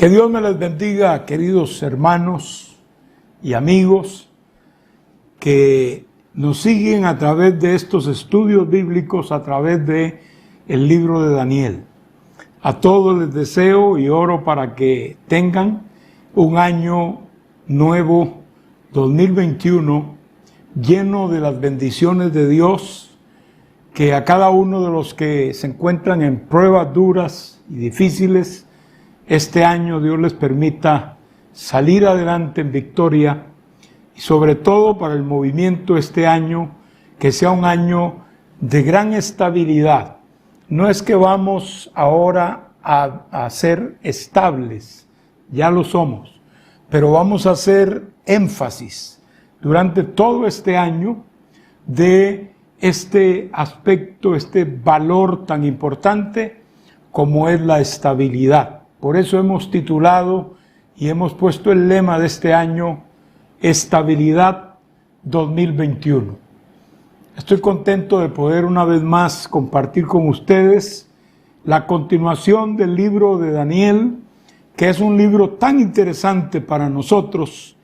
Que Dios me les bendiga, queridos hermanos y amigos que nos siguen a través de estos estudios bíblicos, a través de el libro de Daniel. A todos les deseo y oro para que tengan un año nuevo 2021 lleno de las bendiciones de Dios, que a cada uno de los que se encuentran en pruebas duras y difíciles, este año Dios les permita salir adelante en victoria y sobre todo para el movimiento este año, que sea un año de gran estabilidad. No es que vamos ahora a ser estables, ya lo somos, pero vamos a hacer énfasis durante todo este año de este aspecto, este valor tan importante como es la estabilidad. Por eso hemos titulado y hemos puesto el lema de este año, Estabilidad 2021. Estoy contento de poder una vez más compartir con ustedes la continuación del libro de Daniel, que es un libro tan interesante para nosotros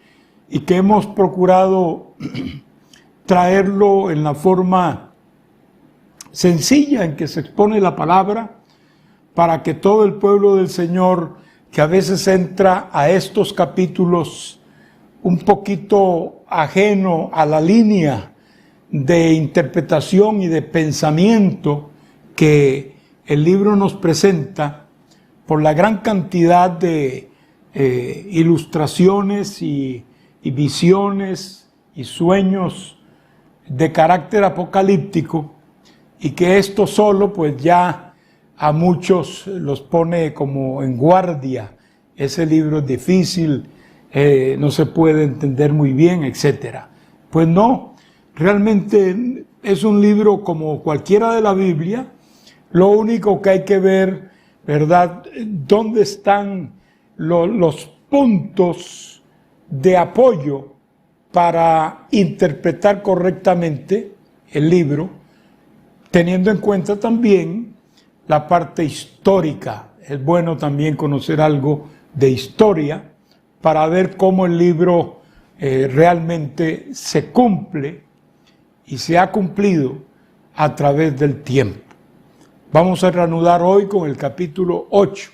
y que hemos procurado traerlo en la forma sencilla en que se expone la palabra, para que todo el pueblo del Señor, que a veces entra a estos capítulos un poquito ajeno a la línea de interpretación y de pensamiento que el libro nos presenta, por la gran cantidad de ilustraciones y visiones y sueños de carácter apocalíptico, y que esto solo pues ya a muchos los pone como en guardia. Ese libro es difícil, no se puede entender muy bien, etc. Pues no, realmente es un libro como cualquiera de la Biblia. Lo único que hay que ver, ¿verdad?, dónde están los puntos de apoyo para interpretar correctamente el libro, teniendo en cuenta también la parte histórica. Es bueno también conocer algo de historia para ver cómo el libro realmente se cumple y se ha cumplido a través del tiempo. Vamos a reanudar hoy con el capítulo 8,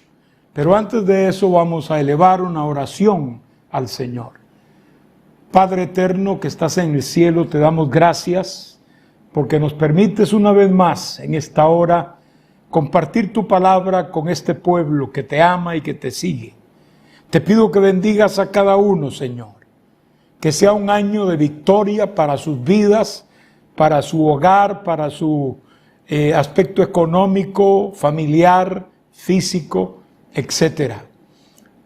pero antes de eso vamos a elevar una oración al Señor. Padre eterno que estás en el cielo, te damos gracias porque nos permites una vez más en esta hora compartir tu palabra con este pueblo que te ama y que te sigue. Te pido que bendigas a cada uno, Señor. Que sea un año de victoria para sus vidas, para su hogar, para su aspecto económico, familiar, físico, etc.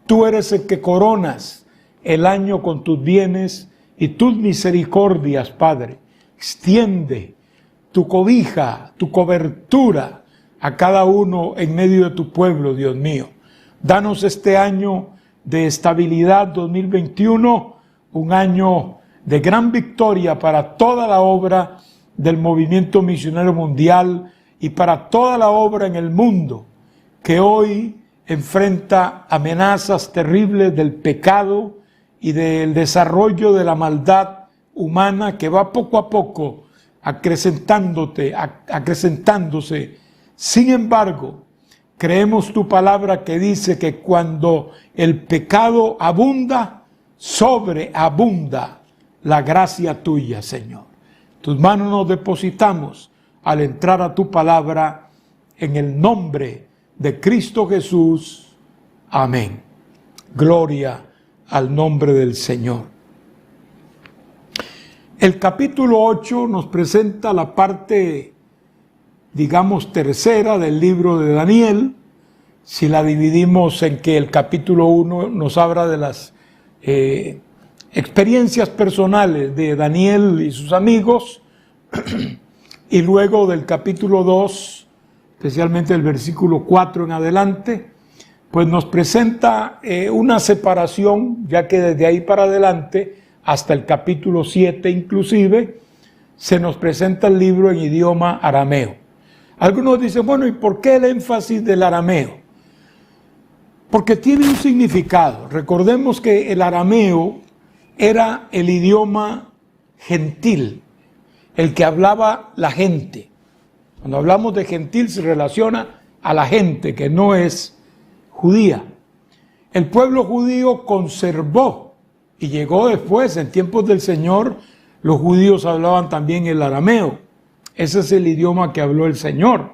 Tú eres el que coronas el año con tus bienes y tus misericordias, Padre. Extiende tu cobija, tu cobertura a cada uno en medio de tu pueblo, Dios mío. Danos este año de estabilidad 2021, un año de gran victoria para toda la obra del movimiento misionero mundial y para toda la obra en el mundo que hoy enfrenta amenazas terribles del pecado y del desarrollo de la maldad humana que va poco a poco acrecentándose. Sin embargo, creemos tu palabra que dice que cuando el pecado abunda, sobreabunda la gracia tuya, Señor. Tus manos nos depositamos al entrar a tu palabra en el nombre de Cristo Jesús. Amén. Gloria al nombre del Señor. El capítulo 8 nos presenta la parte, digamos, tercera del libro de Daniel. Si la dividimos en que el capítulo 1 nos habla de las experiencias personales de Daniel y sus amigos, y luego del capítulo 2, especialmente el versículo 4 en adelante, pues nos presenta una separación, ya que desde ahí para adelante, hasta el capítulo 7 inclusive, se nos presenta el libro en idioma arameo. Algunos dicen, bueno, ¿y por qué el énfasis del arameo? Porque tiene un significado. Recordemos que el arameo era el idioma gentil, el que hablaba la gente. Cuando hablamos de gentil se relaciona a la gente que no es judía. El pueblo judío conservó, y llegó después, en tiempos del Señor, los judíos hablaban también el arameo. Ese es el idioma que habló el Señor.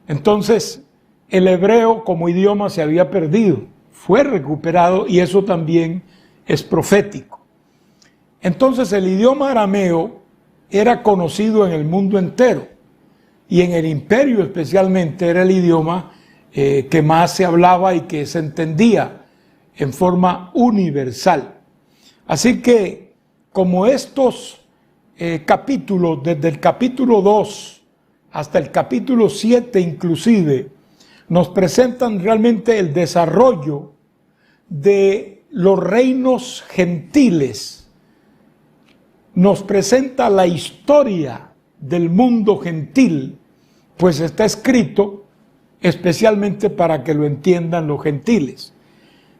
Entonces, el hebreo como idioma se había perdido, fue recuperado, y eso también es profético. Entonces, el idioma arameo era conocido en el mundo entero, y en el imperio especialmente era el idioma que más se hablaba y que se entendía en forma universal. Así que, como estos capítulos, desde el capítulo 2 hasta el capítulo 7 inclusive, nos presentan realmente el desarrollo de los reinos gentiles, nos presenta la historia del mundo gentil, pues está escrito especialmente para que lo entiendan los gentiles.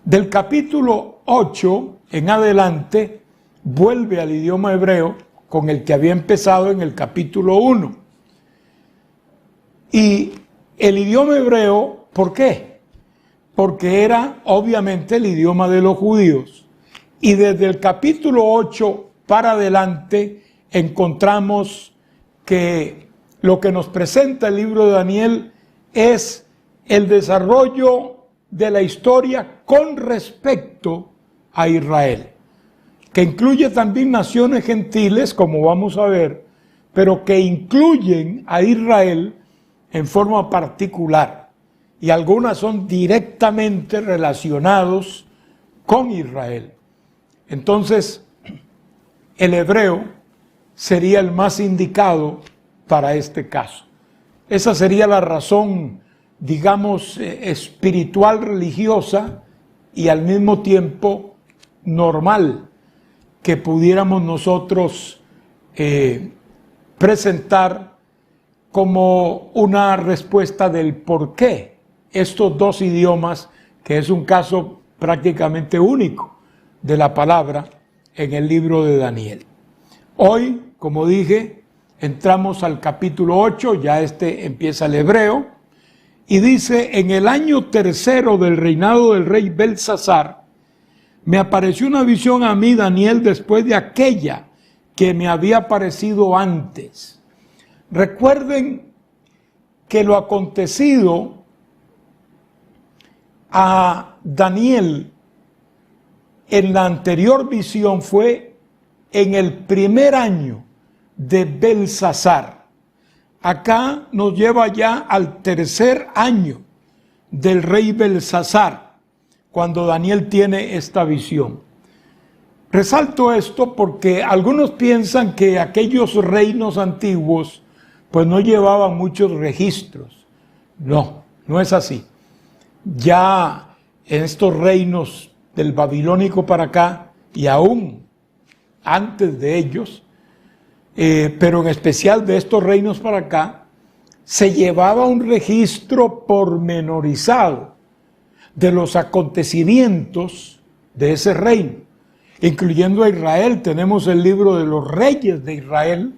Del capítulo 8 en adelante vuelve al idioma hebreo con el que había empezado en el capítulo 1. Y el idioma hebreo, ¿por qué? Porque era obviamente el idioma de los judíos. Y desde el capítulo 8 para adelante encontramos que lo que nos presenta el libro de Daniel es el desarrollo de la historia con respecto a Israel, que incluye también naciones gentiles, como vamos a ver, pero que incluyen a Israel en forma particular, y algunas son directamente relacionados con Israel. Entonces, el hebreo sería el más indicado para este caso. Esa sería la razón, digamos, espiritual, religiosa y al mismo tiempo normal que pudiéramos nosotros presentar como una respuesta del por qué estos dos idiomas, que es un caso prácticamente único de la palabra en el libro de Daniel. Hoy, como dije, entramos al capítulo 8, ya empieza el hebreo, y dice: en el año tercero del reinado del rey Belsasar, me apareció una visión a mí, Daniel, después de aquella que me había aparecido antes. Recuerden que lo acontecido a Daniel en la anterior visión fue en el primer año de Belsasar. Acá nos lleva ya al tercer año del rey Belsasar, cuando Daniel tiene esta visión. Resalto esto porque algunos piensan que aquellos reinos antiguos pues no llevaban muchos registros. No, no es así. Ya en estos reinos del babilónico para acá, y aún antes de ellos, pero en especial de estos reinos para acá, se llevaba un registro pormenorizado de los acontecimientos de ese reino, incluyendo a Israel. Tenemos el libro de los reyes de Israel,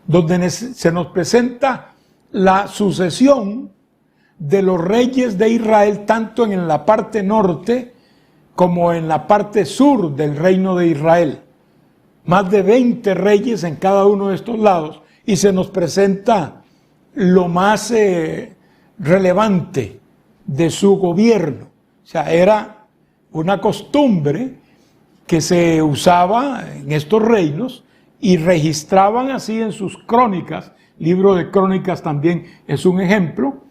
donde se nos presenta la sucesión de los reyes de Israel, tanto en la parte norte como en la parte sur del reino de Israel. Más de 20 reyes en cada uno de estos lados, y se nos presenta lo más relevante de su gobierno. O sea, era una costumbre que se usaba en estos reinos y registraban así en sus crónicas. Libro de Crónicas también es un ejemplo.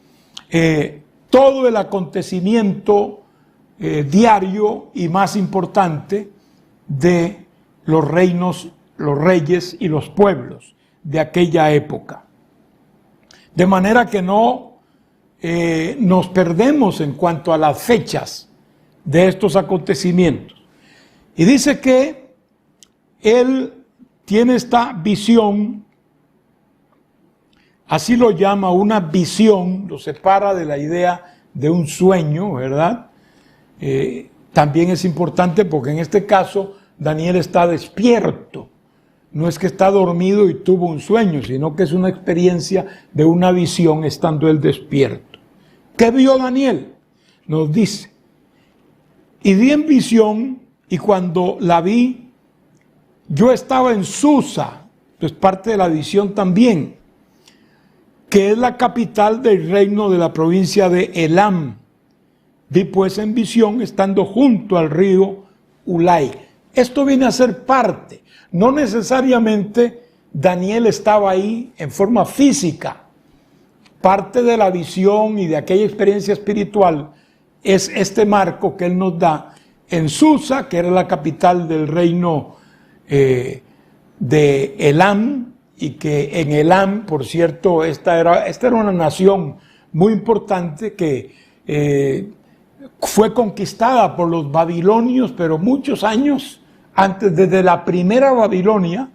Todo el acontecimiento diario y más importante de los reinos, los reyes y los pueblos de aquella época. De manera que no nos perdemos en cuanto a las fechas de estos acontecimientos. Y dice que él tiene esta visión, así lo llama una visión, lo separa de la idea de un sueño, ¿verdad? también es importante porque en este caso Daniel está despierto. No es que está dormido y tuvo un sueño, sino que es una experiencia de una visión estando él despierto. ¿Qué vio Daniel? Nos dice: y vi en visión, y cuando la vi, yo estaba en Susa, es parte de la visión también, que es la capital del reino de la provincia de Elam. Vi pues en visión estando junto al río Ulai. Esto viene a ser parte. No necesariamente Daniel estaba ahí en forma física. Parte de la visión y de aquella experiencia espiritual es este marco que él nos da en Susa, que era la capital del reino de Elam, y que en Elam, por cierto, esta era una nación muy importante que fue conquistada por los babilonios, pero muchos años antes, desde la primera Babilonia,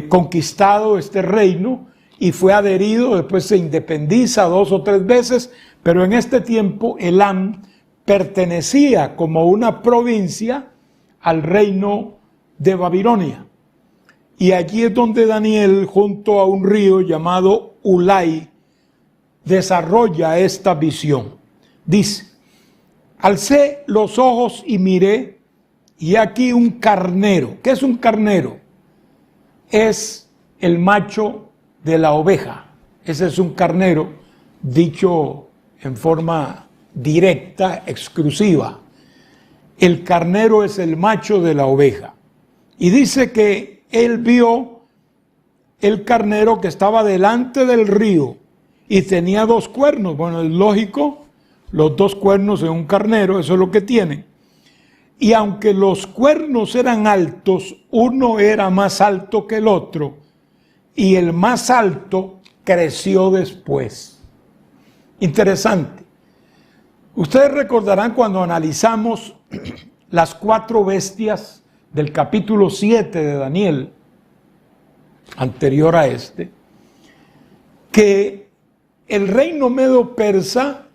conquistado este reino y fue adherido, después se independiza 2 o 3 veces, pero en este tiempo Elam pertenecía como una provincia al reino de Babilonia. Y allí es donde Daniel, junto a un río llamado Ulai, desarrolla esta visión. Dice: alcé los ojos y miré, y aquí un carnero. ¿Qué es un carnero? Es el macho de la oveja. Ese es un carnero, dicho en forma directa, exclusiva. El carnero es el macho de la oveja. Y dice que él vio el carnero que estaba delante del río y tenía 2 cuernos. Bueno, es lógico, los 2 cuernos en un carnero, eso es lo que tiene. Y aunque los cuernos eran altos, uno era más alto que el otro, y el más alto creció después. Interesante. Ustedes recordarán cuando analizamos las 4 bestias del capítulo 7 de Daniel, anterior a este, que el reino medo-persa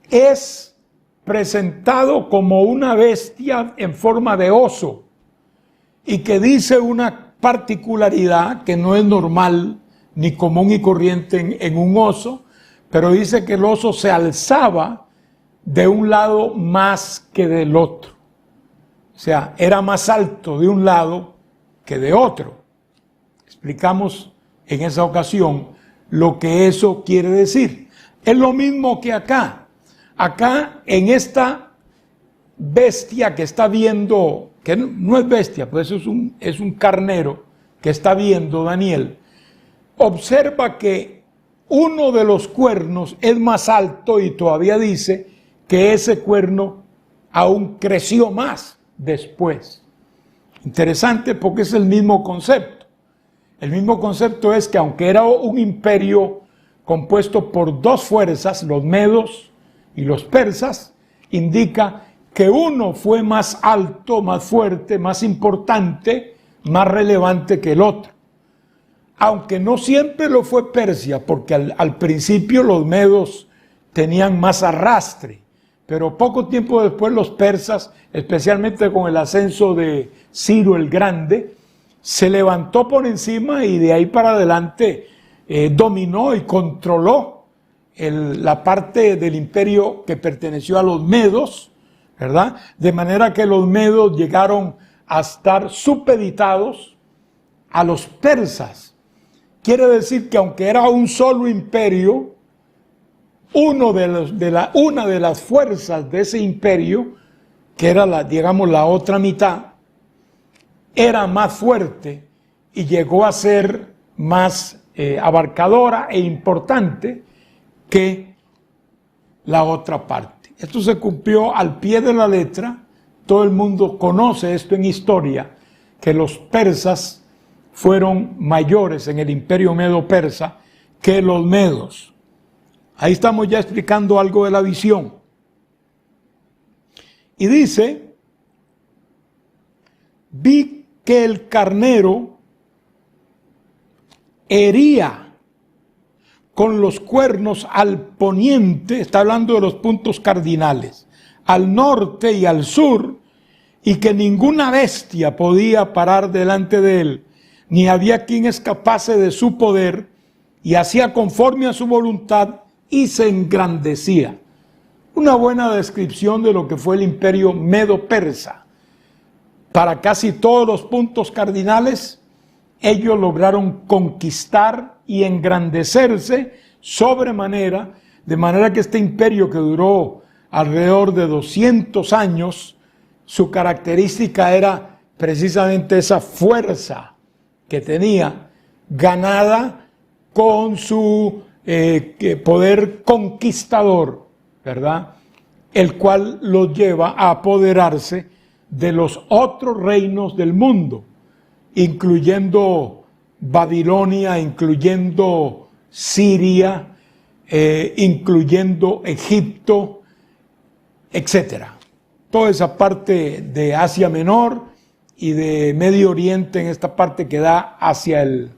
es presentado como una bestia en forma de oso, y que dice una particularidad que no es normal ni común y corriente en un oso, pero dice que el oso se alzaba de un lado más que del otro. O sea, era más alto de un lado que de otro. Explicamos en esa ocasión lo que eso quiere decir. Es lo mismo que acá. Acá, en esta bestia que está viendo, que no es bestia, pues es un carnero que está viendo Daniel, observa que uno de los cuernos es más alto, y todavía dice que ese cuerno aún creció más después. Interesante, porque es el mismo concepto. El mismo concepto es que aunque era un imperio compuesto por 2 fuerzas, los medos y los persas, indica que uno fue más alto, más fuerte, más importante, más relevante que el otro. Aunque no siempre lo fue Persia, porque al principio los medos tenían más arrastre, pero poco tiempo después los persas, especialmente con el ascenso de Ciro el Grande, se levantó por encima y de ahí para adelante dominó y controló la parte del imperio que perteneció a los medos, ¿verdad? De manera que los medos llegaron a estar supeditados a los persas. Quiere decir que aunque era un solo imperio, una de las fuerzas de ese imperio, que era la otra mitad, era más fuerte y llegó a ser más abarcadora e importante que la otra parte. Esto se cumplió al pie de la letra. Todo el mundo conoce esto en historia, que los persas fueron mayores en el imperio medo-persa que los medos. Ahí estamos ya explicando algo de la visión. Y dice: vi que el carnero hería con los cuernos al poniente, está hablando de los puntos cardinales, al norte y al sur, y que ninguna bestia podía parar delante de él, ni había quien escapase de su poder, y hacía conforme a su voluntad y se engrandecía. Una buena descripción de lo que fue el imperio medo-persa. Para casi todos los puntos cardinales, ellos lograron conquistar y engrandecerse sobremanera, de manera que este imperio, que duró alrededor de 200 años, su característica era precisamente esa fuerza que tenía, ganada con su poder conquistador, ¿verdad? El cual los lleva a apoderarse de los otros reinos del mundo, incluyendo Babilonia, incluyendo Siria, incluyendo Egipto, etcétera. Toda esa parte de Asia Menor y de Medio Oriente, en esta parte que da hacia el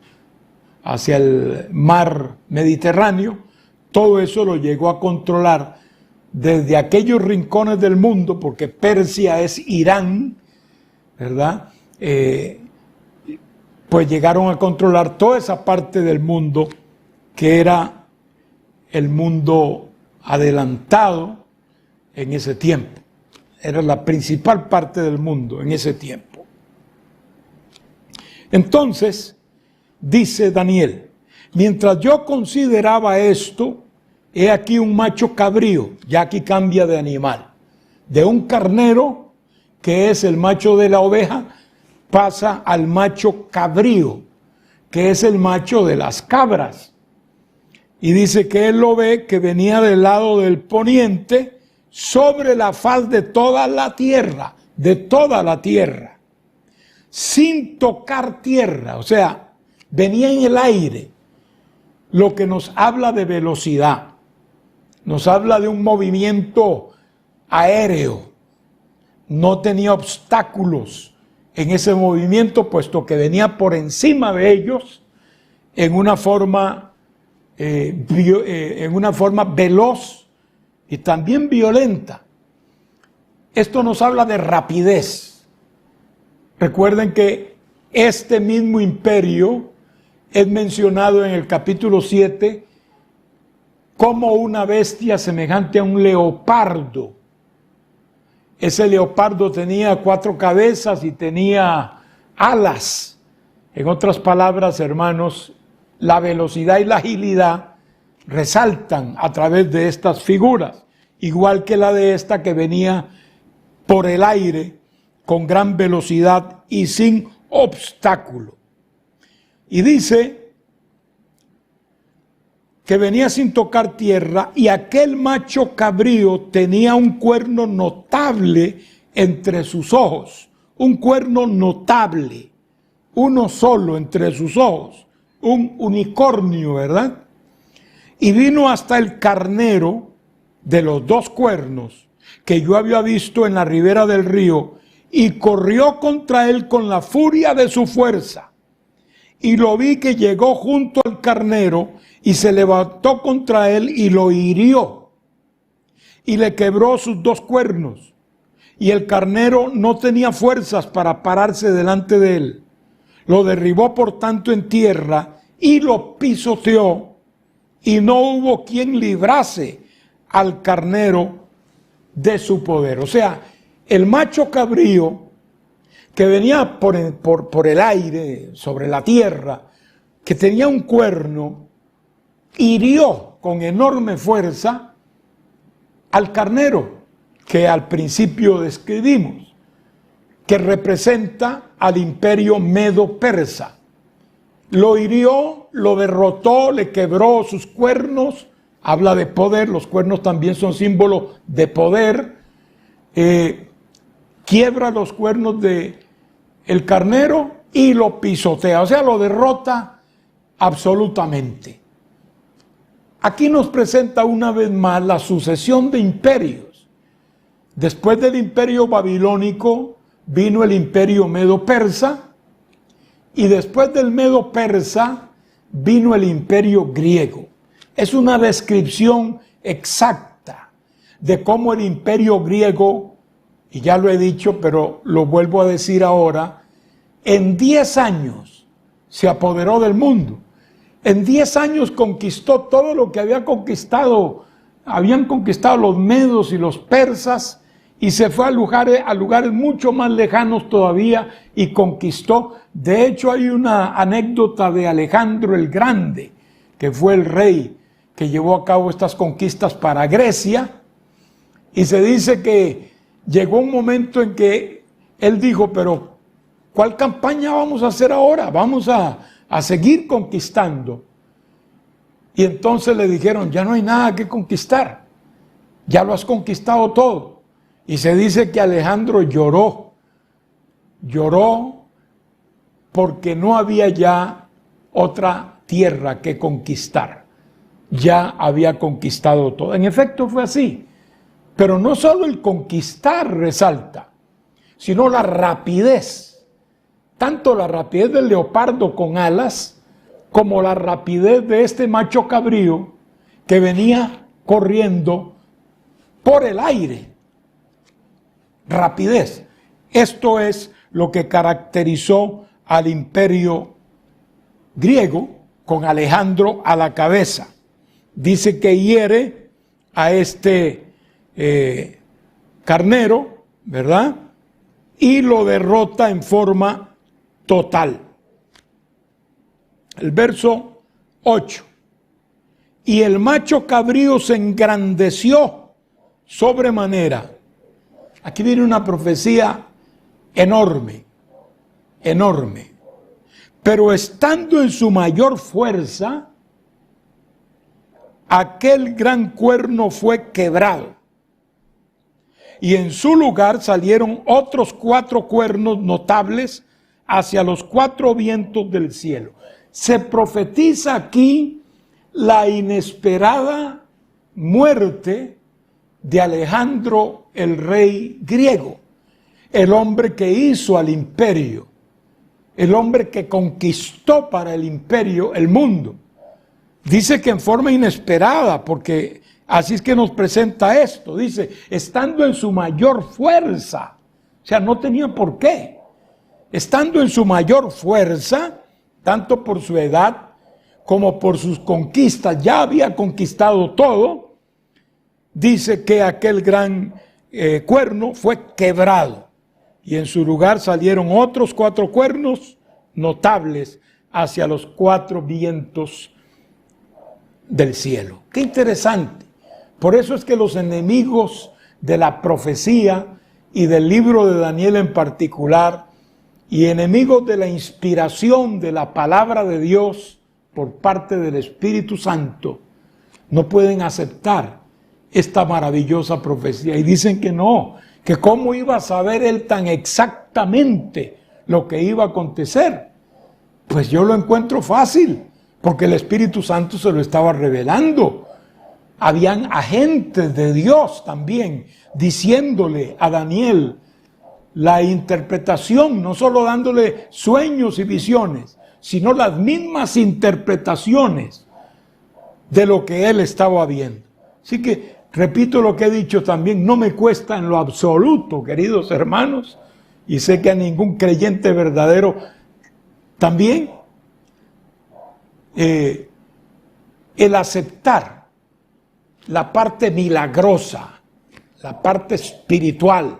mar Mediterráneo, todo eso lo llegó a controlar desde aquellos rincones del mundo, porque Persia es Irán, ¿verdad? Pues llegaron a controlar toda esa parte del mundo que era el mundo adelantado en ese tiempo. Era la principal parte del mundo en ese tiempo. Entonces, dice Daniel, mientras yo consideraba esto, he aquí un macho cabrío, ya aquí cambia de animal, de un carnero, que es el macho de la oveja, pasa al macho cabrío, que es el macho de las cabras. Y dice que él lo ve, que venía del lado del poniente, sobre la faz de toda la tierra, sin tocar tierra, o sea, venía en el aire, lo que nos habla de velocidad, nos habla de un movimiento aéreo, no tenía obstáculos en ese movimiento, puesto que venía por encima de ellos en una forma veloz y también violenta. Esto nos habla de rapidez. Recuerden que este mismo imperio es mencionado en el capítulo 7 como una bestia semejante a un leopardo. Ese leopardo tenía 4 cabezas y tenía alas. En otras palabras, hermanos, la velocidad y la agilidad resaltan a través de estas figuras, igual que la de esta, que venía por el aire con gran velocidad y sin obstáculo. Y dice que venía sin tocar tierra, y aquel macho cabrío tenía un cuerno notable entre sus ojos, un cuerno notable, uno solo entre sus ojos, un unicornio, ¿verdad? Y vino hasta el carnero de los 2 cuernos que yo había visto en la ribera del río, y corrió contra él con la furia de su fuerza. Y lo vi que llegó junto al carnero y se levantó contra él y lo hirió y le quebró sus 2 cuernos. Y el carnero no tenía fuerzas para pararse delante de él. Lo derribó por tanto en tierra y lo pisoteó, y no hubo quien librase al carnero de su poder. O sea, el macho cabrío, que venía por el aire, sobre la tierra, que tenía un cuerno, hirió con enorme fuerza al carnero, que al principio describimos, que representa al imperio medo-persa. Lo hirió, lo derrotó, le quebró sus cuernos. Habla de poder, los cuernos también son símbolo de poder. Quiebra los cuernos de el carnero y lo pisotea, o sea, lo derrota absolutamente. Aquí nos presenta una vez más la sucesión de imperios. Después del imperio babilónico vino el imperio medo-persa, y después del medo-persa vino el imperio griego. Es una descripción exacta de cómo el imperio griego, y ya lo he dicho, pero lo vuelvo a decir ahora, en 10 años se apoderó del mundo. En 10 años conquistó todo lo que habían conquistado los medos y los persas, y se fue a lugares mucho más lejanos todavía y conquistó. De hecho, hay una anécdota de Alejandro el Grande, que fue el rey que llevó a cabo estas conquistas para Grecia, y se dice que llegó un momento en que él dijo, pero ¿cuál campaña vamos a hacer ahora? Vamos a seguir conquistando. Y entonces le dijeron, ya no hay nada que conquistar, ya lo has conquistado todo. Y se dice que Alejandro lloró porque no había ya otra tierra que conquistar, ya había conquistado todo. En efecto fue así, pero no solo el conquistar resalta, sino la rapidez, tanto la rapidez del leopardo con alas, como la rapidez de este macho cabrío que venía corriendo por el aire. Rapidez. Esto es lo que caracterizó al imperio griego, con Alejandro a la cabeza. Dice que hiere a este carnero, ¿verdad? Y lo derrota en forma total. El verso 8. Y el macho cabrío se engrandeció sobremanera. Aquí viene una profecía enorme, enorme. Pero estando en su mayor fuerza, aquel gran cuerno fue quebrado. Y en su lugar salieron otros 4 cuernos notables hacia los 4 vientos del cielo. Se profetiza aquí la inesperada muerte de Alejandro el rey griego, el hombre que hizo al imperio, el hombre que conquistó para el imperio el mundo. Dice que en forma inesperada, porque así es que nos presenta esto. Dice, estando en su mayor fuerza, o sea, no tenía por qué. Estando en su mayor fuerza, tanto por su edad como por sus conquistas, ya había conquistado todo. Dice que aquel gran cuerno fue quebrado y en su lugar salieron otros 4 cuernos notables hacia los 4 vientos del cielo. Qué interesante. Por eso es que los enemigos de la profecía y del libro de Daniel en particular, y enemigos de la inspiración de la palabra de Dios por parte del Espíritu Santo, no pueden aceptar esta maravillosa profecía y dicen que no, que cómo iba a saber él tan exactamente lo que iba a acontecer. Pues yo lo encuentro fácil, porque el Espíritu Santo se lo estaba revelando. Habían agentes de Dios también diciéndole a Daniel la interpretación, no solo dándole sueños y visiones, sino las mismas interpretaciones de lo que él estaba viendo. Así que, repito lo que he dicho también, no me cuesta en lo absoluto, queridos hermanos, y sé que a ningún creyente verdadero también, el aceptar la parte milagrosa, la parte espiritual,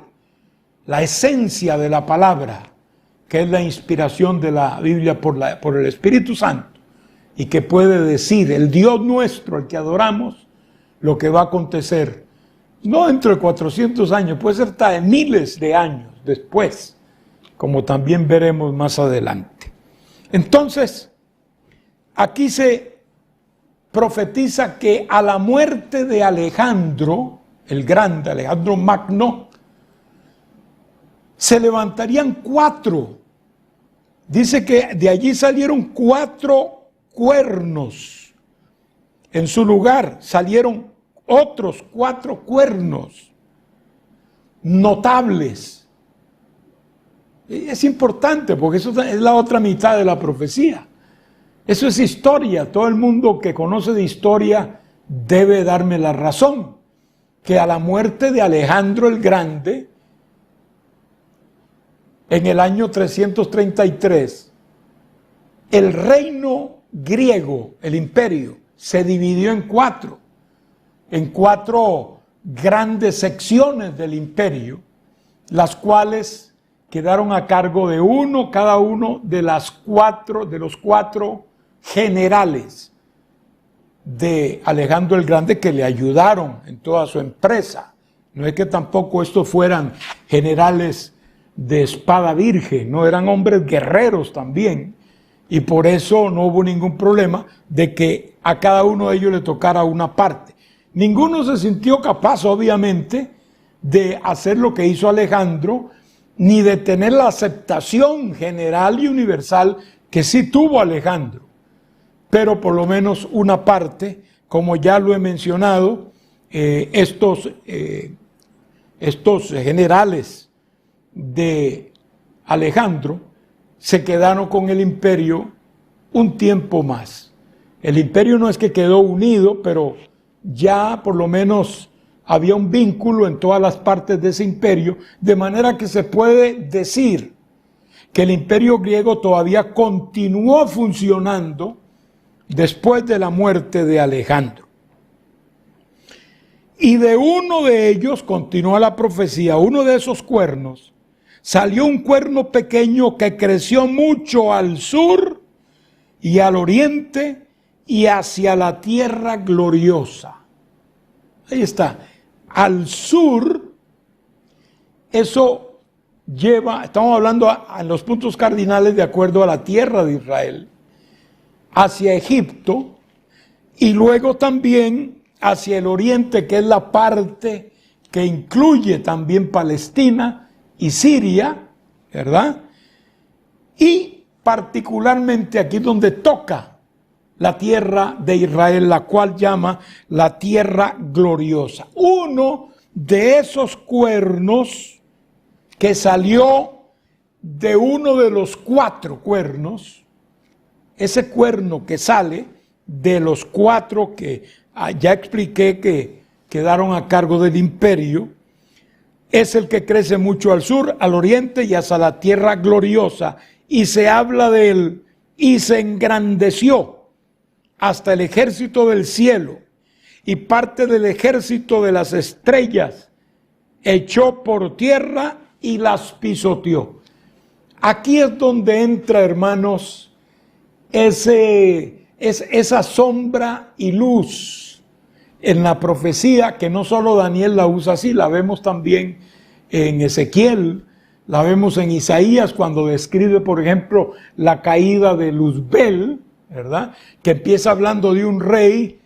la esencia de la palabra, que es la inspiración de la Biblia por el Espíritu Santo, y que puede decir el Dios nuestro, al que adoramos, lo que va a acontecer, no dentro de 400 años, puede ser hasta de miles de años después, como también veremos más adelante. Entonces, aquí se profetiza que a la muerte de Alejandro, el grande, Alejandro Magno, se levantarían 4. Dice que de allí salieron 4 cuernos. En su lugar salieron otros 4 cuernos notables. Es importante porque eso es la otra mitad de la profecía. Eso es historia. Todo el mundo que conoce de historia debe darme la razón. que a la muerte de Alejandro el Grande, en el año 333, el reino griego, el imperio, se dividió en cuatro grandes secciones del imperio, las cuales quedaron a cargo de cada uno de los cuatro generales de Alejandro el Grande, que le ayudaron en toda su empresa. No es que tampoco estos fueran generales de espada virgen, no, eran hombres guerreros también, y por eso no hubo ningún problema de que a cada uno de ellos le tocara una parte. Ninguno se sintió capaz, obviamente, de hacer lo que hizo Alejandro, ni de tener la aceptación general y universal que sí tuvo Alejandro. Pero por lo menos una parte, como ya lo he mencionado, estos generales de Alejandro se quedaron con el imperio un tiempo más. El imperio no es que quedó unido, pero ya por lo menos había un vínculo en todas las partes de ese imperio, de manera que se puede decir que el imperio griego todavía continuó funcionando después de la muerte de Alejandro. Y de uno de ellos, continúa la profecía, uno de esos cuernos, salió un cuerno pequeño que creció mucho al sur y al oriente y hacia la tierra gloriosa. Ahí está. Al sur, eso lleva, estamos hablando en los puntos cardinales de acuerdo a la tierra de Israel, hacia Egipto, y luego también hacia el oriente, que es la parte que incluye también Palestina y Siria, ¿verdad? Y particularmente aquí donde toca la tierra de Israel, la cual llama la tierra gloriosa. Uno de esos cuernos que salió de uno de los cuatro cuernos, ese cuerno que sale de los cuatro que ya expliqué que quedaron a cargo del imperio, es el que crece mucho al sur, al oriente y hacia la tierra gloriosa, y se habla de él, y se engrandeció hasta el ejército del cielo, y parte del ejército de las estrellas echó por tierra y las pisoteó. Aquí es donde entra, hermanos, esa sombra y luz en la profecía, que no solo Daniel la usa así, la vemos también en Ezequiel, la vemos en Isaías cuando describe, por ejemplo, la caída de Luzbel, ¿verdad? Que empieza hablando de un rey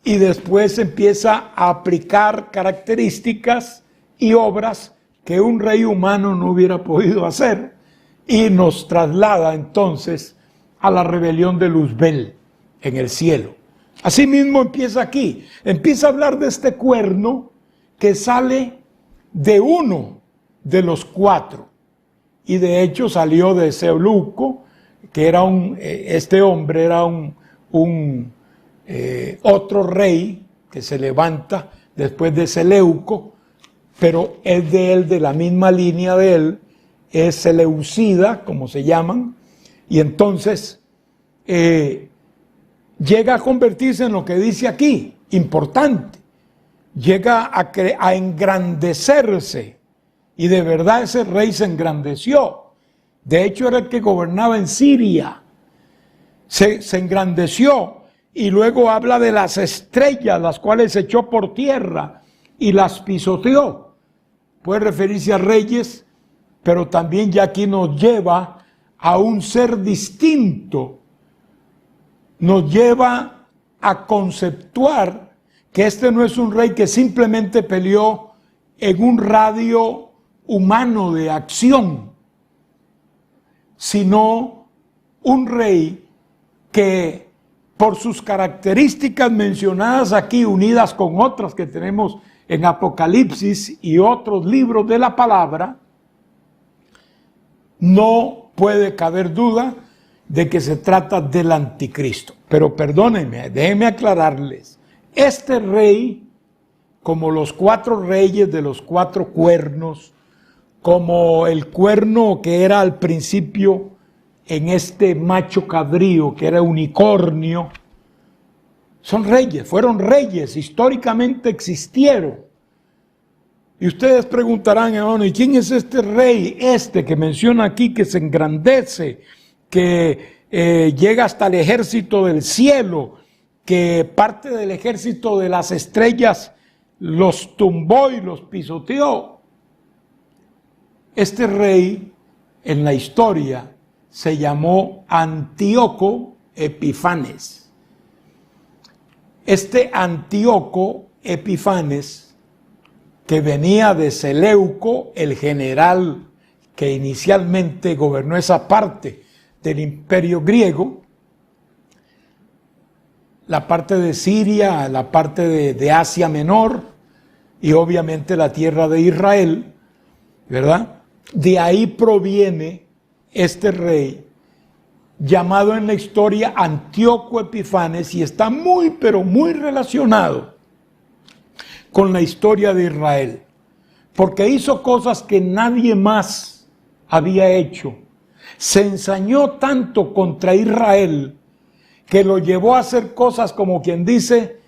y después empieza a aplicar características y obras que un rey humano no hubiera podido hacer, y nos traslada entonces a la rebelión de Luzbel en el cielo. Asimismo empieza aquí, empieza a hablar de este cuerno que sale de uno de los cuatro, y de hecho salió de Seleuco, que era este hombre era otro rey que se levanta después de Seleuco, pero es de él, de la misma línea de él, es Seleucida, como se llaman, y entonces llega a convertirse en lo que dice aquí, importante, llega a engrandecerse, y de verdad ese rey se engrandeció. De hecho era el que gobernaba en Siria, se engrandeció, y luego habla de las estrellas, las cuales echó por tierra y las pisoteó. Puede referirse a reyes, pero también ya aquí nos lleva a un ser distinto, nos lleva a conceptuar que este no es un rey que simplemente peleó en un radio humano de acción, sino un rey que por sus características mencionadas aquí, unidas con otras que tenemos en Apocalipsis y otros libros de la palabra, no puede caber duda de que se trata del anticristo. Pero perdónenme, déjenme aclararles, este rey como los 4 reyes de los 4 cuernos, como el cuerno que era al principio en este macho cabrío, que era unicornio. Son reyes, fueron reyes, históricamente existieron. Y ustedes preguntarán, hermano, ¿y quién es este rey? Este que menciona aquí, que se engrandece, que llega hasta el ejército del cielo, que parte del ejército de las estrellas los tumbó y los pisoteó. Este rey en la historia se llamó Antíoco Epifanes. Este Antíoco Epifanes, que venía de Seleuco, el general que inicialmente gobernó esa parte del imperio griego, la parte de Siria, la parte de Asia Menor y obviamente la tierra de Israel, ¿verdad? De ahí proviene este rey llamado en la historia Antíoco Epifanes y está muy, pero muy relacionado con la historia de Israel, porque hizo cosas que nadie más había hecho. Se ensañó tanto contra Israel que lo llevó a hacer cosas, como quien dice,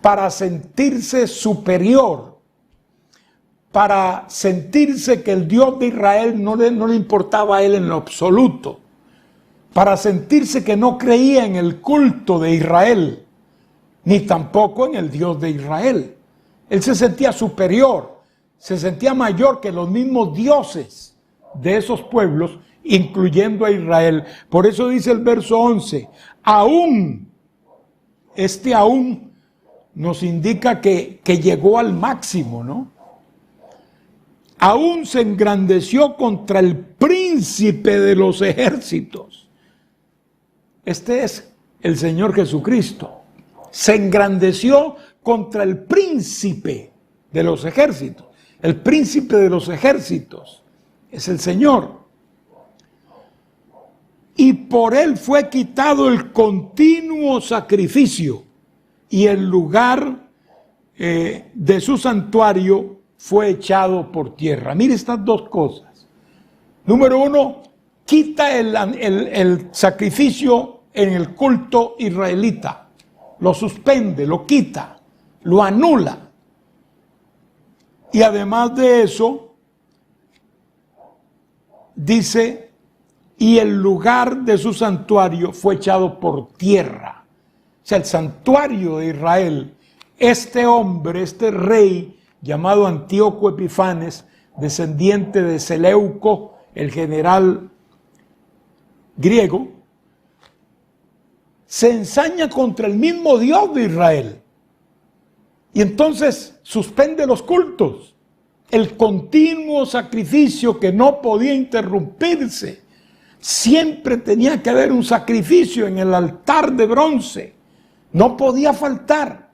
para sentirse superior, para sentirse que el Dios de Israel no le importaba a él en lo absoluto, para sentirse que no creía en el culto de Israel, ni tampoco en el Dios de Israel. Él se sentía superior, se sentía mayor que los mismos dioses de esos pueblos, incluyendo a Israel. Por eso dice el verso 11, aún, este aún nos indica que llegó al máximo, ¿no? Aún se engrandeció contra el príncipe de los ejércitos. Este es el Señor Jesucristo. Se engrandeció contra el príncipe de los ejércitos. El príncipe de los ejércitos es el Señor. Y por él fue quitado el continuo sacrificio y el lugar de su santuario fue echado por tierra. Mire estas dos cosas. Número uno, quita el sacrificio en el culto israelita. Lo suspende, lo quita, lo anula. Y además de eso, dice, y el lugar de su santuario fue echado por tierra. O sea, el santuario de Israel, este hombre, este rey llamado Antíoco Epifanes, descendiente de Seleuco, el general griego, se ensaña contra el mismo Dios de Israel. Y entonces suspende los cultos, el continuo sacrificio que no podía interrumpirse. Siempre tenía que haber un sacrificio en el altar de bronce, no podía faltar.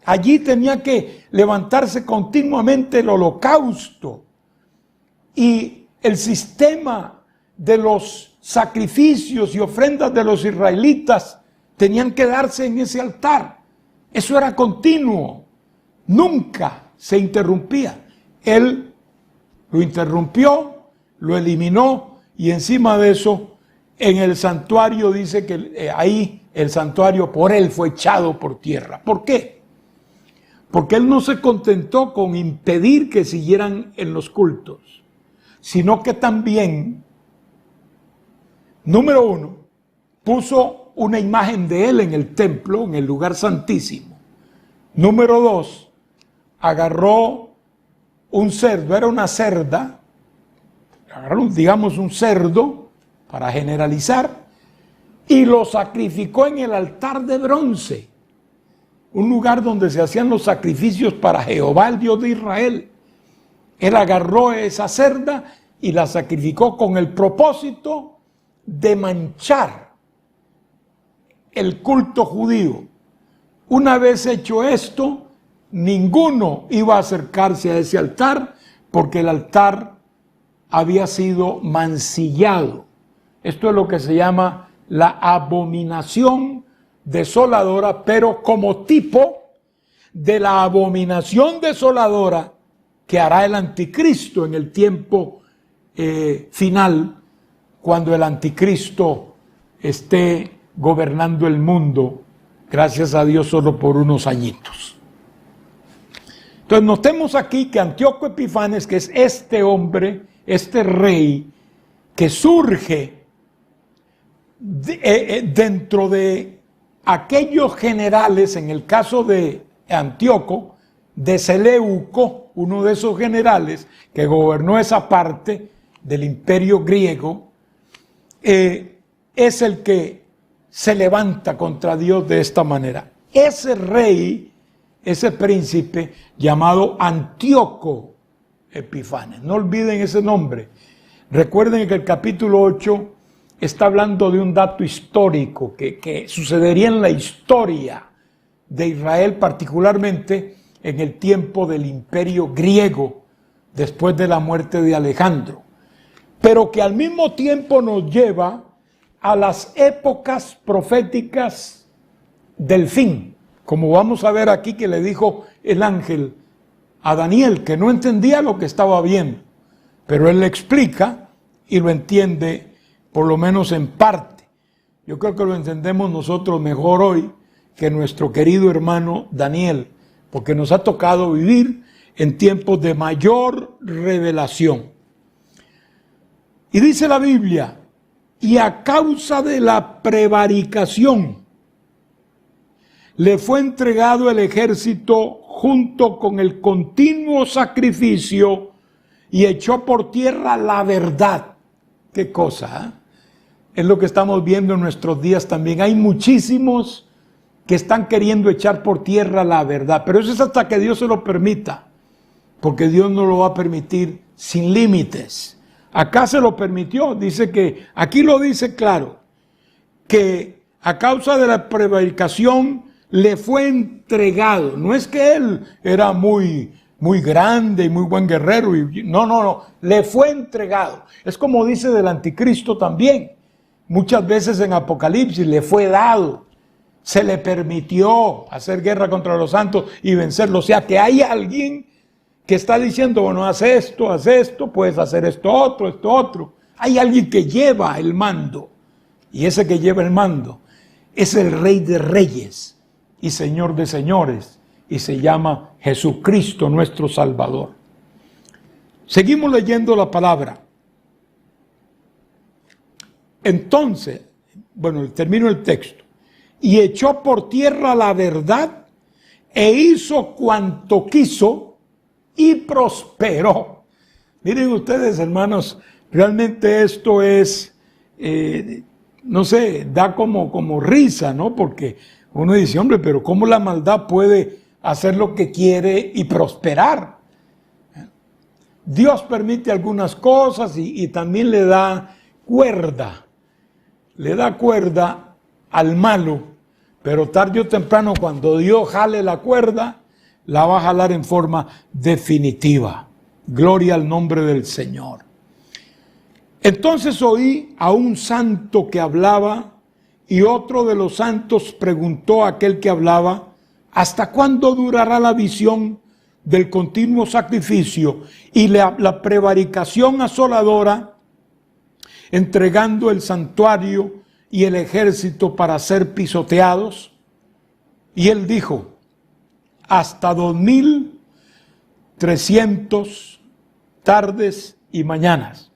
Allí tenía que levantarse continuamente el holocausto. Y el sistema de los sacrificios y ofrendas de los israelitas tenían que darse en ese altar. Eso era continuo, nunca se interrumpía. Él lo interrumpió, lo eliminó, y encima de eso, en el santuario dice que ahí el santuario por él fue echado por tierra. ¿Por qué? Porque él no se contentó con impedir que siguieran en los cultos, sino que también, número uno, puso una imagen de él en el templo, en el lugar santísimo. Número dos, agarró un cerdo, era una cerda, agarró, digamos, un cerdo, para generalizar, y lo sacrificó en el altar de bronce, un lugar donde se hacían los sacrificios para Jehová, el Dios de Israel. Él agarró esa cerda y la sacrificó con el propósito de manchar el culto judío. Una vez hecho esto, ninguno iba a acercarse a ese altar, porque el altar había sido mancillado. Esto es lo que se llama la abominación desoladora, pero como tipo de la abominación desoladora que hará el anticristo en el tiempo final, cuando el anticristo esté gobernando el mundo, gracias a Dios, solo por unos añitos. Entonces notemos aquí que Antíoco Epifanes, que es este hombre, este rey, que surge dentro de aquellos generales, en el caso de Antíoco, de Seleuco, uno de esos generales que gobernó esa parte del imperio griego, es el que se levanta contra Dios de esta manera. Ese rey, ese príncipe llamado Antíoco Epifanes, no olviden ese nombre. Recuerden que el capítulo 8 está hablando de un dato histórico que sucedería en la historia de Israel, particularmente en el tiempo del imperio griego, después de la muerte de Alejandro, pero que al mismo tiempo nos lleva a las épocas proféticas del fin, como vamos a ver aquí que le dijo el ángel a Daniel, que no entendía lo que estaba viendo, pero él le explica y lo entiende, por lo menos en parte. Yo creo que lo entendemos nosotros mejor hoy que nuestro querido hermano Daniel, porque nos ha tocado vivir en tiempos de mayor revelación. Y dice la Biblia, y a causa de la prevaricación le fue entregado el ejército junto con el continuo sacrificio y echó por tierra la verdad. ¿Qué cosa? Es lo que estamos viendo en nuestros días también. Hay muchísimos que están queriendo echar por tierra la verdad, pero eso es hasta que Dios se lo permita, porque Dios no lo va a permitir sin límites. Acá se lo permitió, dice que, aquí lo dice claro, que a causa de la prevaricación le fue entregado. No es que él era muy grande y muy buen guerrero, no, le fue entregado. Es como dice del anticristo también. Muchas veces en Apocalipsis le fue dado, se le permitió hacer guerra contra los santos y vencerlos. O sea que hay alguien que está diciendo, bueno, haz esto, puedes hacer esto otro. Hay alguien que lleva el mando, y ese que lleva el mando es el Rey de Reyes y Señor de Señores, y se llama Jesucristo nuestro Salvador. Seguimos leyendo la palabra. Entonces, bueno, termino el texto. Y echó por tierra la verdad e hizo cuanto quiso y prosperó. Miren ustedes, hermanos, realmente esto es, no sé, da como risa, ¿no? Porque uno dice, hombre, pero ¿cómo la maldad puede hacer lo que quiere y prosperar? Dios permite algunas cosas y también le da cuerda al malo, pero tarde o temprano cuando Dios jale la cuerda, la va a jalar en forma definitiva. Gloria al nombre del Señor. Entonces oí a un santo que hablaba, y otro de los santos preguntó a aquel que hablaba, ¿hasta cuándo durará la visión del continuo sacrificio y la prevaricación asoladora, entregando el santuario y el ejército para ser pisoteados? Y él dijo, hasta 2300 tardes y mañanas.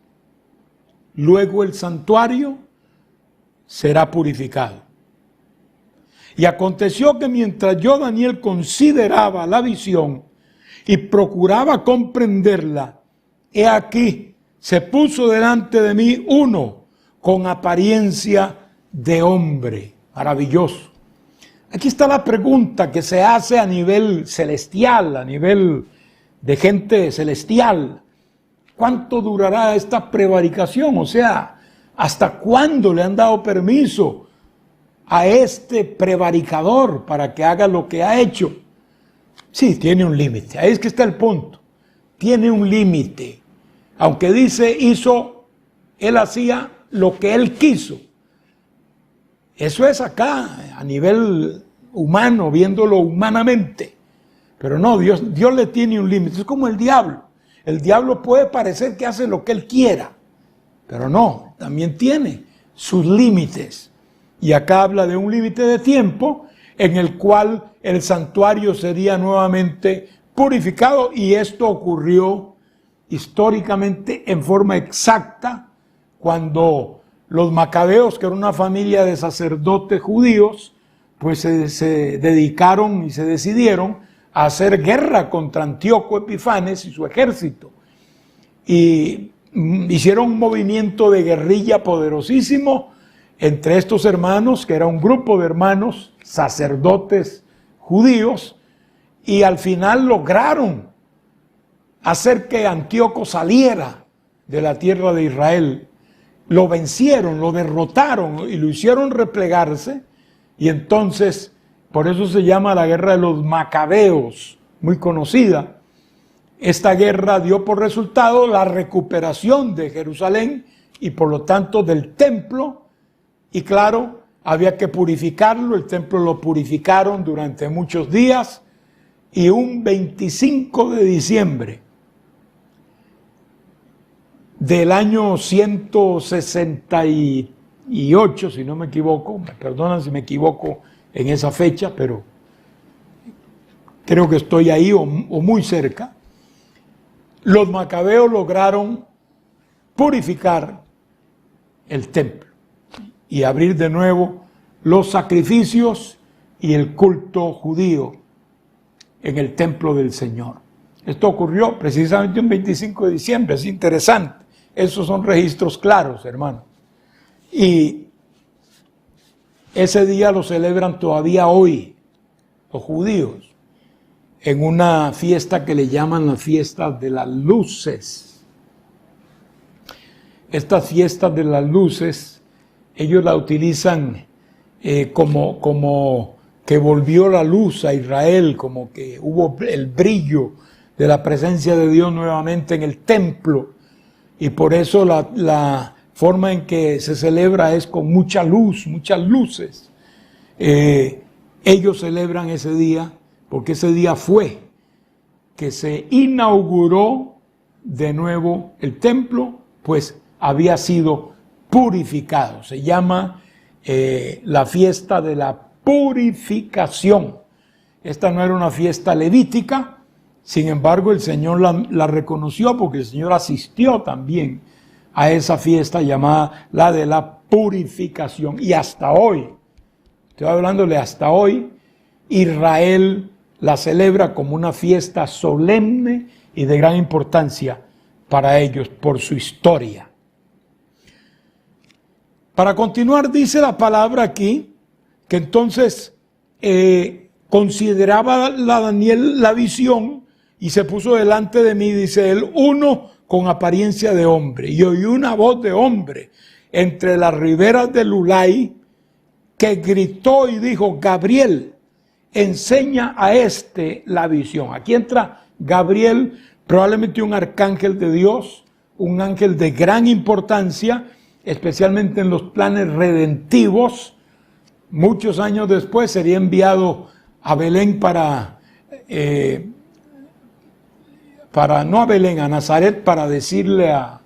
Luego el santuario será purificado. Y aconteció que mientras yo, Daniel, consideraba la visión y procuraba comprenderla, he aquí, se puso delante de mí uno con apariencia de hombre. Maravilloso. Aquí está la pregunta que se hace a nivel celestial, a nivel de gente celestial. ¿Cuánto durará esta prevaricación? O sea, ¿hasta cuándo le han dado permiso a este prevaricador para que haga lo que ha hecho? Sí, tiene un límite. Ahí es que está el punto. Tiene un límite. Aunque dice, él hacía lo que él quiso. Eso es acá, a nivel humano, viéndolo humanamente. Pero no, Dios le tiene un límite. Es como el diablo. El diablo puede parecer que hace lo que él quiera, pero no, también tiene sus límites. Y acá habla de un límite de tiempo en el cual el santuario sería nuevamente purificado, y esto ocurrió históricamente en forma exacta cuando los macabeos, que era una familia de sacerdotes judíos, pues se dedicaron y se decidieron a hacer guerra contra Antíoco Epifanes y su ejército. Y hicieron un movimiento de guerrilla poderosísimo entre estos hermanos, que era un grupo de hermanos sacerdotes judíos, y al final lograron hacer que Antíoco saliera de la tierra de Israel. Lo vencieron, lo derrotaron y lo hicieron replegarse, y entonces, por eso se llama la guerra de los macabeos, muy conocida. Esta guerra dio por resultado la recuperación de Jerusalén y por lo tanto del templo, y claro, había que purificarlo. El templo lo purificaron durante muchos días, y un 25 de diciembre del año 168, si no me equivoco, me perdonan si me equivoco en esa fecha, pero creo que estoy ahí o muy cerca, los macabeos lograron purificar el templo y abrir de nuevo los sacrificios y el culto judío en el templo del Señor. Esto ocurrió precisamente un 25 de diciembre, es interesante. Esos son registros claros, hermano. Y ese día lo celebran todavía hoy los judíos en una fiesta que le llaman la fiesta de las luces. Estas fiestas de las luces, ellos la utilizan como que volvió la luz a Israel, como que hubo el brillo de la presencia de Dios nuevamente en el templo, y por eso la forma en que se celebra es con mucha luz, muchas luces. Ellos celebran ese día porque ese día fue que se inauguró de nuevo el templo, pues había sido purificado. Se llama la fiesta de la purificación. Esta no era una fiesta levítica, sin embargo el Señor la reconoció porque el Señor asistió también a esa fiesta llamada la de la purificación. Y hasta hoy, estoy hablándole hasta hoy, Israel la celebra como una fiesta solemne y de gran importancia para ellos por su historia. Para continuar, dice la palabra aquí que entonces consideraba Daniel la visión y se puso delante de mí, dice él, uno con apariencia de hombre, y oí una voz de hombre entre las riberas del Ulai que gritó y dijo: Gabriel, enseña a este la visión. Aquí entra Gabriel, probablemente un arcángel de Dios, un ángel de gran importancia, especialmente en los planes redentivos. Muchos años después sería enviado a Belén no a Belén, a Nazaret, para decirle a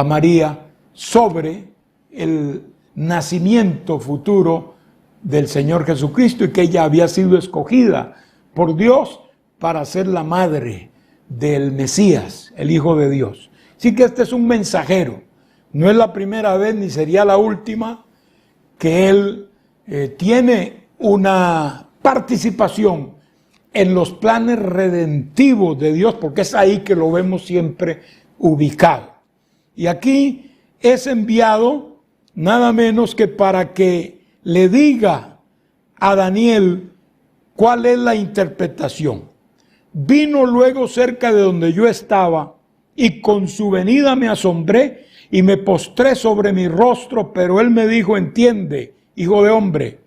María sobre el nacimiento futuro del Señor Jesucristo, y que ella había sido escogida por Dios para ser la madre del Mesías, el Hijo de Dios. Así que este es un mensajero. No es la primera vez ni sería la última que él tiene una participación en los planes redentivos de Dios, porque es ahí que lo vemos siempre ubicado. Y aquí es enviado nada menos que para que le diga a Daniel cuál es la interpretación. Vino luego cerca de donde yo estaba, y con su venida me asombré y me postré sobre mi rostro, pero él me dijo: entiende, hijo de hombre,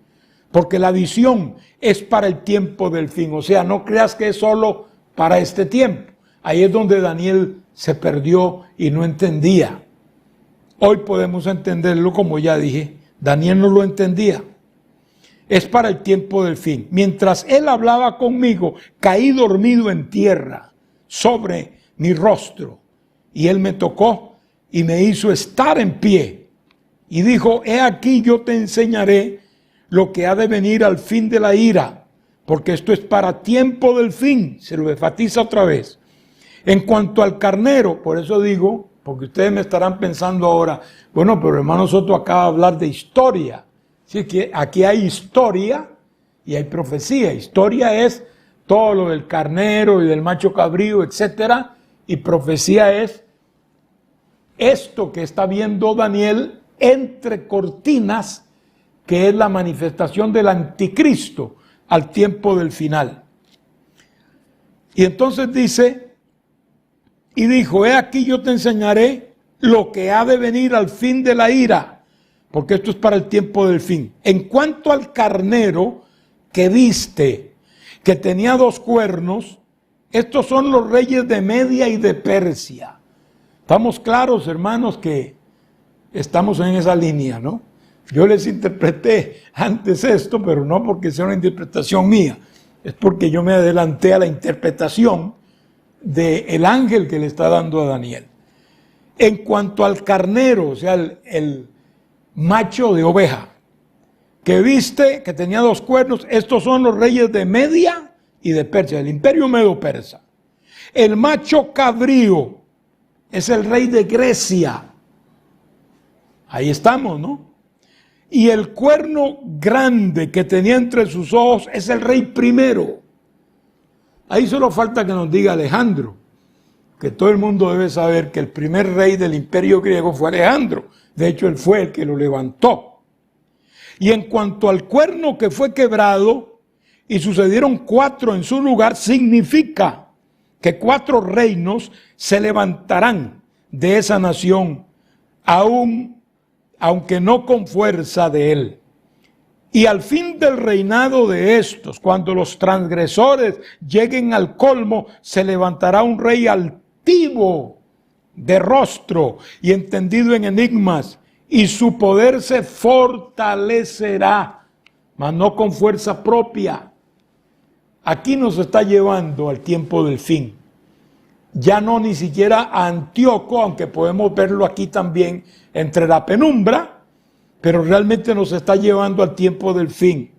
porque la visión es para el tiempo del fin. O sea, no creas que es solo para este tiempo. Ahí es donde Daniel se perdió y no entendía. Hoy podemos entenderlo, como ya dije. Daniel no lo entendía. es para el tiempo del fin. Mientras él hablaba conmigo, caí dormido en tierra sobre mi rostro. Y él me tocó y me hizo estar en pie. Y dijo, he aquí yo te enseñaré lo que ha de venir al fin de la ira, porque esto es para tiempo del fin. Se lo enfatiza otra vez. En cuanto al carnero, por eso digo, porque ustedes me estarán pensando ahora, bueno, pero hermano Soto acaba de hablar de historia. Así que aquí hay historia y hay profecía. Historia es todo lo del carnero y del macho cabrío, etcétera, y profecía es esto que está viendo Daniel entre cortinas, que es la manifestación del anticristo al tiempo del final. Y entonces dice, y dijo, he aquí yo te enseñaré lo que ha de venir al fin de la ira, porque esto es para el tiempo del fin. En cuanto al carnero que viste, que tenía 2 cuernos, estos son los reyes de Media y de Persia. Estamos claros, hermanos, que estamos en esa línea, ¿no? Yo les interpreté antes esto, pero no porque sea una interpretación mía, es porque yo me adelanté a la interpretación del ángel que le está dando a Daniel. En cuanto al carnero, o sea, el macho de oveja, que viste, que tenía 2 cuernos, estos son los reyes de Media y de Persia, el imperio medo-persa. El macho cabrío es el rey de Grecia. Ahí estamos, ¿no? Y el cuerno grande que tenía entre sus ojos es el rey primero. Ahí solo falta que nos diga Alejandro, que todo el mundo debe saber que el primer rey del imperio griego fue Alejandro. De hecho, él fue el que lo levantó. Y en cuanto al cuerno que fue quebrado y sucedieron 4 en su lugar, significa que 4 reinos se levantarán de esa nación, aunque no con fuerza de él. Y al fin del reinado de estos, cuando los transgresores lleguen al colmo, se levantará un rey altivo de rostro y entendido en enigmas, y su poder se fortalecerá, mas no con fuerza propia. Aquí nos está llevando al tiempo del fin. Ya no ni siquiera a Antíoco, aunque podemos verlo aquí también entre la penumbra, pero realmente nos está llevando al tiempo del fin.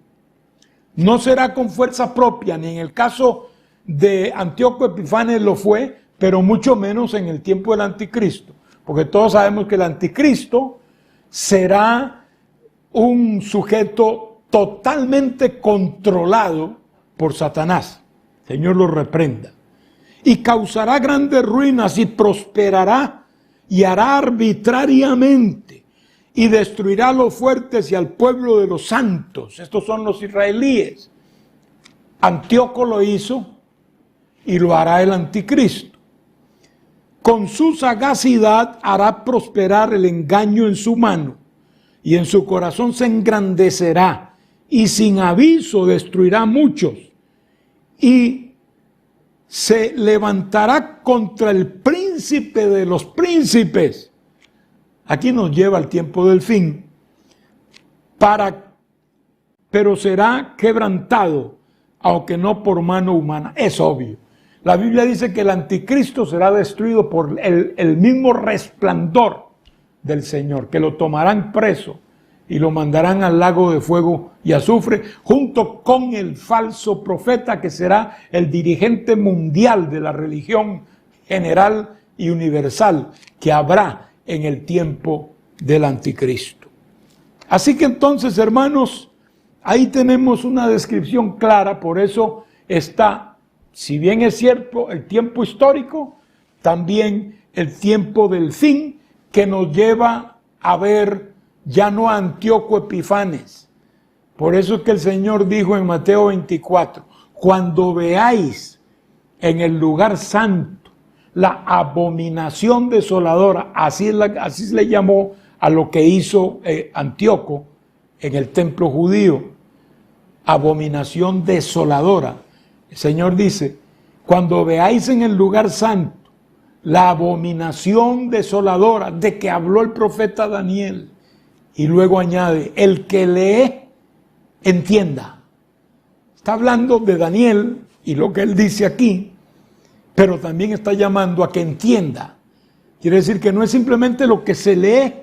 No será con fuerza propia, ni en el caso de Antíoco Epifanes lo fue, pero mucho menos en el tiempo del anticristo, porque todos sabemos que el anticristo será un sujeto totalmente controlado por Satanás. Señor lo reprenda. Y causará grandes ruinas y prosperará y hará arbitrariamente y destruirá a los fuertes y al pueblo de los santos. Estos son los israelíes. Antíoco lo hizo y lo hará el anticristo. Con su sagacidad hará prosperar el engaño en su mano y en su corazón se engrandecerá y sin aviso destruirá a muchos y se levantará contra el príncipe de los príncipes. Aquí nos lleva al tiempo del fin, pero será quebrantado, aunque no por mano humana. Es obvio. La Biblia dice que el anticristo será destruido por el mismo resplandor del Señor, que lo tomarán preso y lo mandarán al lago de fuego y azufre, junto con el falso profeta que será el dirigente mundial de la religión general y universal que habrá en el tiempo del anticristo. Así que entonces, hermanos, ahí tenemos una descripción clara, por eso está, si bien es cierto, el tiempo histórico, también el tiempo del fin, que nos lleva a ver ya no a Antíoco Epifanes. Por eso es que el Señor dijo en Mateo 24, cuando veáis en el lugar santo la abominación desoladora, así se le llamó a lo que hizo Antíoco en el templo judío, abominación desoladora. El Señor dice, cuando veáis en el lugar santo la abominación desoladora de que habló el profeta Daniel, y luego añade, el que lee, entienda. Está hablando de Daniel y lo que él dice aquí, pero también está llamando a que entienda. Quiere decir que no es simplemente lo que se lee,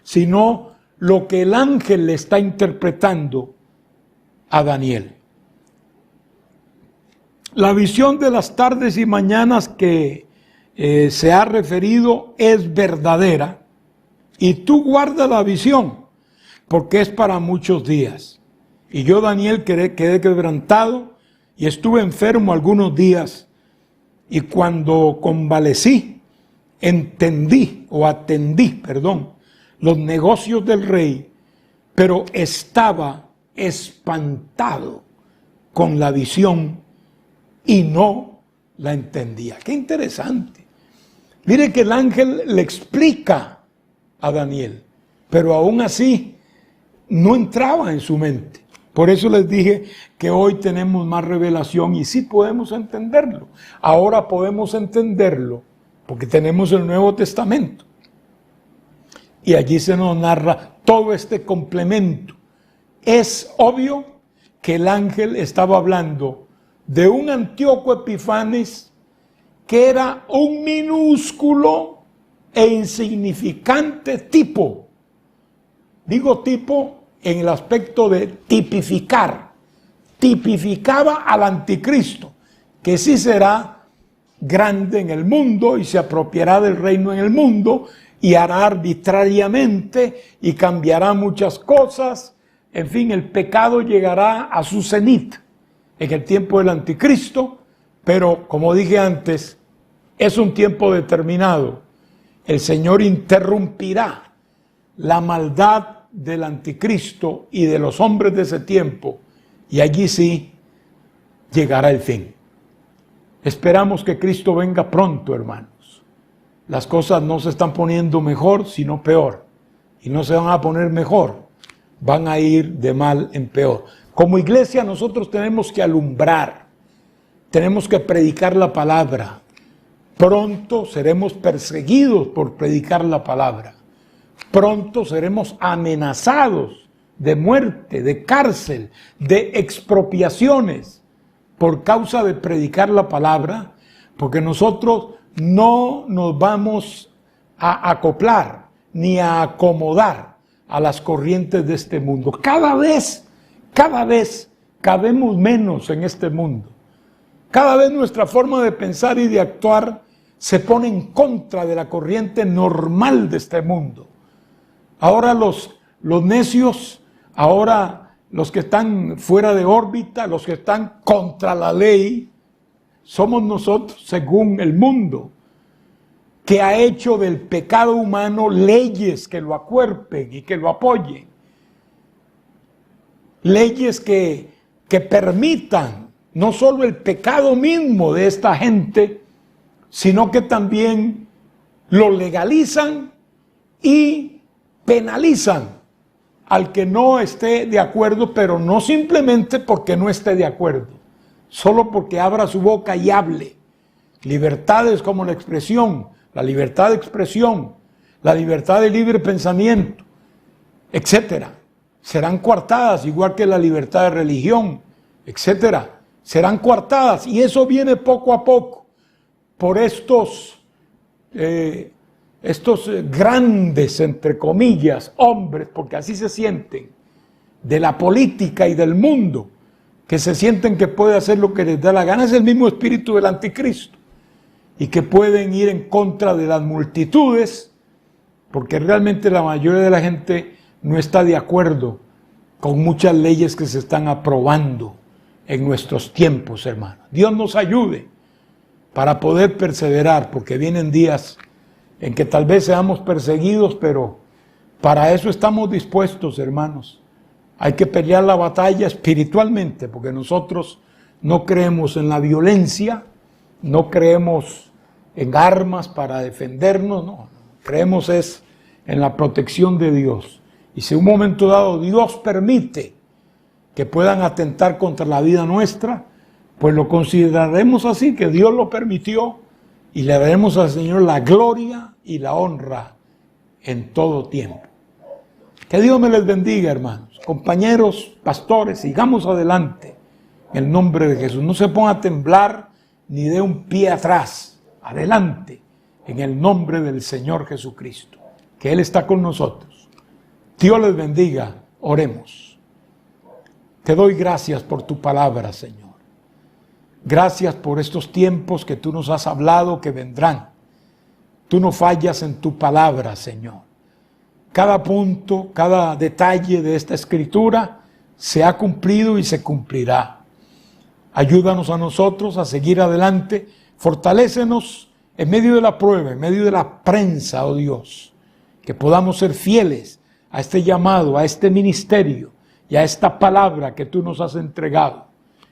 sino lo que el ángel le está interpretando a Daniel. La visión de las tardes y mañanas que se ha referido es verdadera, y tú guarda la visión, porque es para muchos días. Y yo, Daniel, quedé quebrantado y estuve enfermo algunos días, y cuando convalecí, atendí los negocios del rey, pero estaba espantado con la visión y no la entendía. Qué interesante. Mire que el ángel le explica a Daniel, pero aún así no entraba en su mente. Por eso les dije que hoy tenemos más revelación y sí podemos entenderlo. Ahora podemos entenderlo porque tenemos el Nuevo Testamento. Y allí se nos narra todo este complemento. Es obvio que el ángel estaba hablando de un Antíoco Epifanes que era un minúsculo e insignificante tipo. Digo tipo en el aspecto de tipificar. Tipificaba al anticristo, que sí será grande en el mundo y se apropiará del reino en el mundo y hará arbitrariamente y cambiará muchas cosas. En fin, el pecado llegará a su cenit en el tiempo del anticristo, pero como dije antes, es un tiempo determinado. El Señor interrumpirá la maldad del anticristo y de los hombres de ese tiempo, y allí sí llegará el fin. Esperamos que Cristo venga pronto, hermanos. Las cosas no se están poniendo mejor, sino peor, y no se van a poner mejor, van a ir de mal en peor. Como iglesia nosotros tenemos que alumbrar, tenemos que predicar la palabra. Pronto seremos perseguidos por predicar la palabra. Pronto seremos amenazados de muerte, de cárcel, de expropiaciones por causa de predicar la palabra, porque nosotros no nos vamos a acoplar ni a acomodar a las corrientes de este mundo. Cada vez cabemos menos en este mundo. Cada vez nuestra forma de pensar y de actuar se pone en contra de la corriente normal de este mundo. Ahora los necios, ahora los que están fuera de órbita, los que están contra la ley, somos nosotros según el mundo, que ha hecho del pecado humano leyes que lo acuerpen y que lo apoyen. Leyes que permitan no solo el pecado mismo de esta gente, sino que también lo legalizan y penalizan al que no esté de acuerdo, pero no simplemente porque no esté de acuerdo, solo porque abra su boca y hable. Libertades como la expresión, la libertad de expresión, la libertad de libre pensamiento, etcétera, serán coartadas, igual que la libertad de religión, etcétera, serán coartadas, y eso viene poco a poco por estos grandes, entre comillas, hombres, porque así se sienten, de la política y del mundo, que se sienten que puede hacer lo que les da la gana. Es el mismo espíritu del anticristo, y que pueden ir en contra de las multitudes, porque realmente la mayoría de la gente no está de acuerdo con muchas leyes que se están aprobando en nuestros tiempos, hermanos. Dios nos ayude para poder perseverar, porque vienen días en que tal vez seamos perseguidos, pero para eso estamos dispuestos, hermanos. Hay que pelear la batalla espiritualmente, porque nosotros no creemos en la violencia, no creemos en armas para defendernos, no. Creemos es en la protección de Dios. Y si en un momento dado Dios permite que puedan atentar contra la vida nuestra, pues lo consideraremos así, que Dios lo permitió, y le daremos al Señor la gloria y la honra en todo tiempo. Que Dios me les bendiga, hermanos. Compañeros, pastores, sigamos adelante en el nombre de Jesús. No se ponga a temblar ni dé un pie atrás. Adelante en el nombre del Señor Jesucristo, que Él está con nosotros. Dios les bendiga. Oremos. Te doy gracias por tu palabra, Señor. Gracias por estos tiempos que tú nos has hablado que vendrán. Tú no fallas en tu palabra, Señor. Cada punto, cada detalle de esta escritura se ha cumplido y se cumplirá. Ayúdanos a nosotros a seguir adelante. Fortalécenos en medio de la prueba, en medio de la prensa, oh Dios. Que podamos ser fieles a este llamado, a este ministerio y a esta palabra que tú nos has entregado.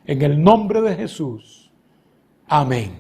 En el nombre de Jesús. Amén.